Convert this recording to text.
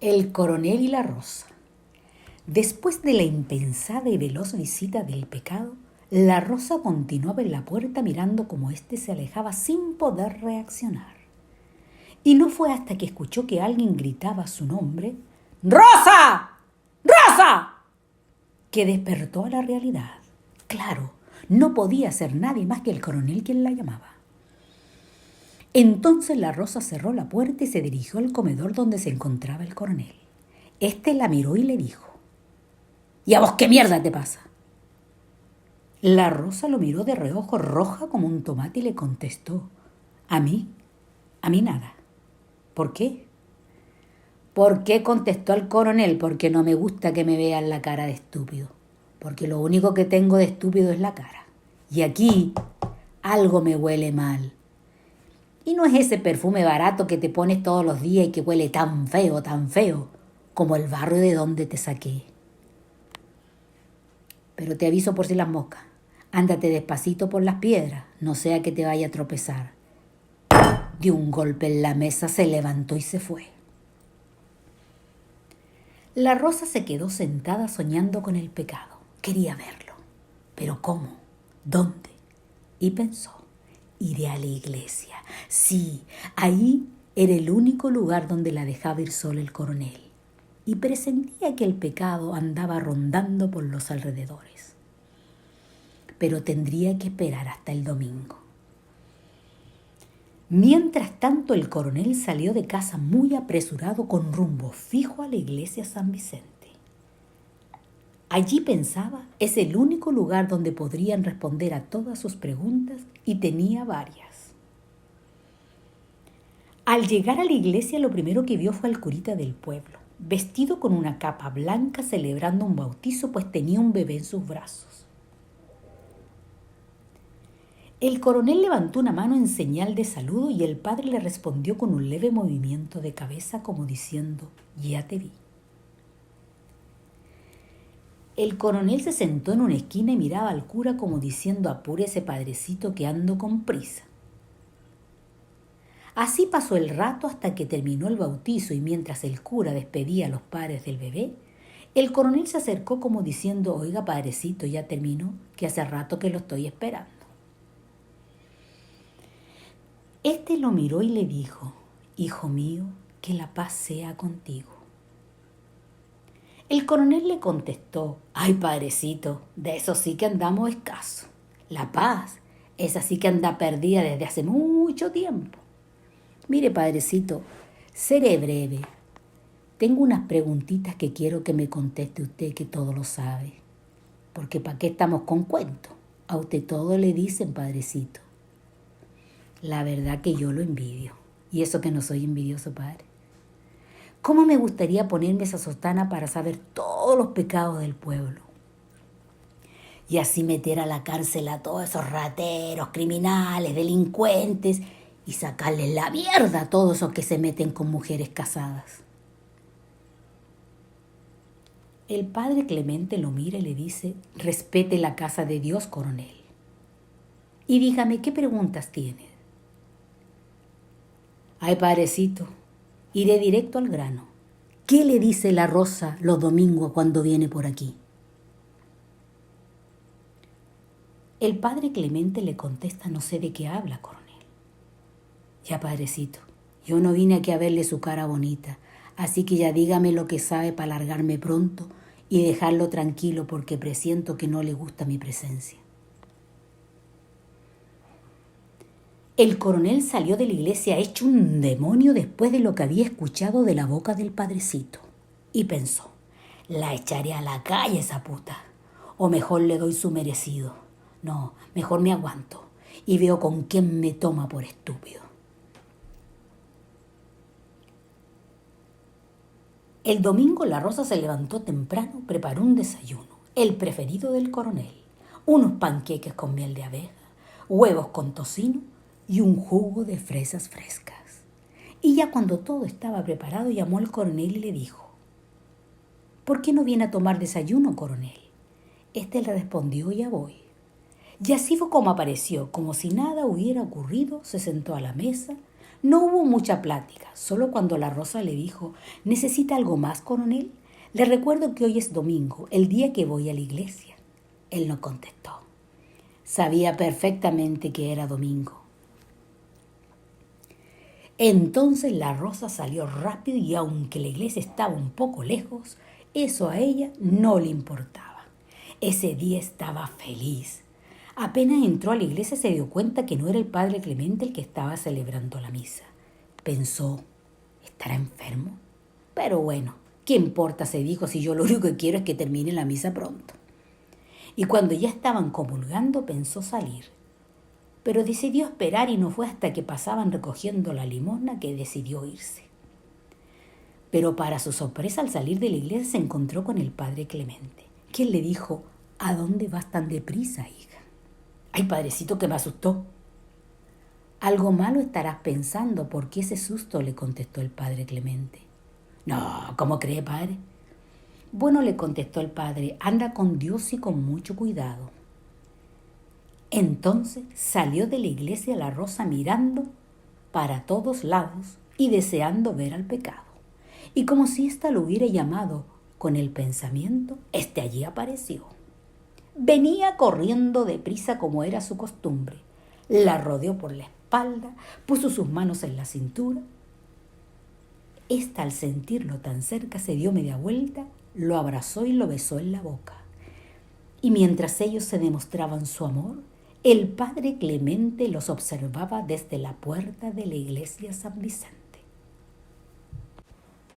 El coronel y la rosa. Después de la impensada y veloz visita del pecado, la rosa continuaba en la puerta mirando cómo éste se alejaba sin poder reaccionar. Y no fue hasta que escuchó que alguien gritaba su nombre, ¡Rosa! ¡Rosa!, que despertó a la realidad. Claro, no podía ser nadie más que el coronel quien la llamaba. Entonces la rosa cerró la puerta y se dirigió al comedor donde se encontraba el coronel. Este la miró y le dijo, ¿y a vos qué mierda te pasa? La rosa lo miró de reojo, roja como un tomate, y le contestó, ¿a mí? A mí nada. ¿Por qué? ¿Por qué?, contestó el coronel. Porque no me gusta que me vean la cara de estúpido. Porque lo único que tengo de estúpido es la cara. Y aquí algo me huele mal. Y no es ese perfume barato que te pones todos los días y que huele tan feo, como el barrio de donde te saqué. Pero te aviso por si las moscas. Ándate despacito por las piedras, no sea que te vaya a tropezar. Dio un golpe en la mesa, se levantó y se fue. La rosa se quedó sentada soñando con el pecado. Quería verlo. ¿Pero cómo? ¿Dónde? Y pensó, iré a la iglesia. Sí, ahí era el único lugar donde la dejaba ir sola el coronel. Y presentía que el pecado andaba rondando por los alrededores. Pero tendría que esperar hasta el domingo. Mientras tanto, el coronel salió de casa muy apresurado con rumbo fijo a la iglesia San Vicente. Allí pensaba, es el único lugar donde podrían responder a todas sus preguntas, y tenía varias. Al llegar a la iglesia, lo primero que vio fue al curita del pueblo, vestido con una capa blanca, celebrando un bautizo, pues tenía un bebé en sus brazos. El coronel levantó una mano en señal de saludo y el padre le respondió con un leve movimiento de cabeza como diciendo, ya te vi. El coronel se sentó en una esquina y miraba al cura como diciendo, apúrese padrecito que ando con prisa. Así pasó el rato hasta que terminó el bautizo, y mientras el cura despedía a los padres del bebé, el coronel se acercó como diciendo, oiga padrecito, ya terminó, que hace rato que lo estoy esperando. Este lo miró y le dijo, hijo mío, que la paz sea contigo. El coronel le contestó, ay padrecito, de eso sí que andamos escasos. La paz, esa sí que anda perdida desde hace mucho tiempo. Mire padrecito, seré breve. Tengo unas preguntitas que quiero que me conteste usted, que todo lo sabe. Porque ¿para qué estamos con cuentos? A usted todo le dicen, padrecito. La verdad que yo lo envidio. Y eso que no soy envidioso, padre. ¿Cómo me gustaría ponerme esa sotana para saber todos los pecados del pueblo? Y así meter a la cárcel a todos esos rateros, criminales, delincuentes, y sacarles la mierda a todos esos que se meten con mujeres casadas. El padre Clemente lo mira y le dice, respete la casa de Dios, coronel. Y dígame, ¿qué preguntas tiene? Ay, padrecito, iré directo al grano. ¿Qué le dice la rosa los domingos cuando viene por aquí? El padre Clemente le contesta, no sé de qué habla, coronel. Ya, padrecito, yo no vine aquí a verle su cara bonita, así que ya dígame lo que sabe para largarme pronto y dejarlo tranquilo, porque presiento que no le gusta mi presencia. El coronel salió de la iglesia hecho un demonio después de lo que había escuchado de la boca del padrecito. Y pensó, la echaré a la calle esa puta. O mejor le doy su merecido. No, mejor me aguanto y veo con quién me toma por estúpido. El domingo la rosa se levantó temprano, preparó un desayuno, el preferido del coronel. Unos panqueques con miel de abeja, huevos con tocino y un jugo de fresas frescas. Y ya cuando todo estaba preparado, llamó al coronel y le dijo, ¿por qué no viene a tomar desayuno, coronel? Este le respondió, ya voy. Y así fue como apareció, como si nada hubiera ocurrido, se sentó a la mesa, No hubo mucha plática, solo cuando la Rosa le dijo, ¿necesita algo más, coronel? Le recuerdo que hoy es domingo, el día que voy a la iglesia. Él no contestó. Sabía perfectamente que era domingo. Entonces la Rosa salió rápido y aunque la iglesia estaba un poco lejos, eso a ella no le importaba. Ese día estaba feliz. Apenas entró a la iglesia se dio cuenta que no era el padre Clemente el que estaba celebrando la misa. Pensó, ¿estará enfermo? Pero bueno, ¿qué importa? Se dijo, si yo lo único que quiero es que termine la misa pronto. Y cuando ya estaban comulgando pensó salir. Pero decidió esperar y no fue hasta que pasaban recogiendo la limosna que decidió irse. Pero para su sorpresa al salir de la iglesia se encontró con el padre Clemente, quien le dijo, ¿a dónde vas tan deprisa, hija? Ay, padrecito, que me asustó. Algo malo estarás pensando, ¿por qué ese susto? Le contestó el padre Clemente. No, ¿cómo cree, padre? Bueno, le contestó el padre, anda con Dios y con mucho cuidado. Entonces salió de la iglesia la Rosa mirando para todos lados y deseando ver al pecado. Y como si ésta lo hubiera llamado con el pensamiento, allí apareció. Venía corriendo deprisa como era su costumbre. La rodeó por la espalda, puso sus manos en la cintura. Esta, al sentirlo tan cerca, se dio media vuelta, lo abrazó y lo besó en la boca. Y mientras ellos se demostraban su amor, el padre Clemente los observaba desde la puerta de la iglesia San Vicente.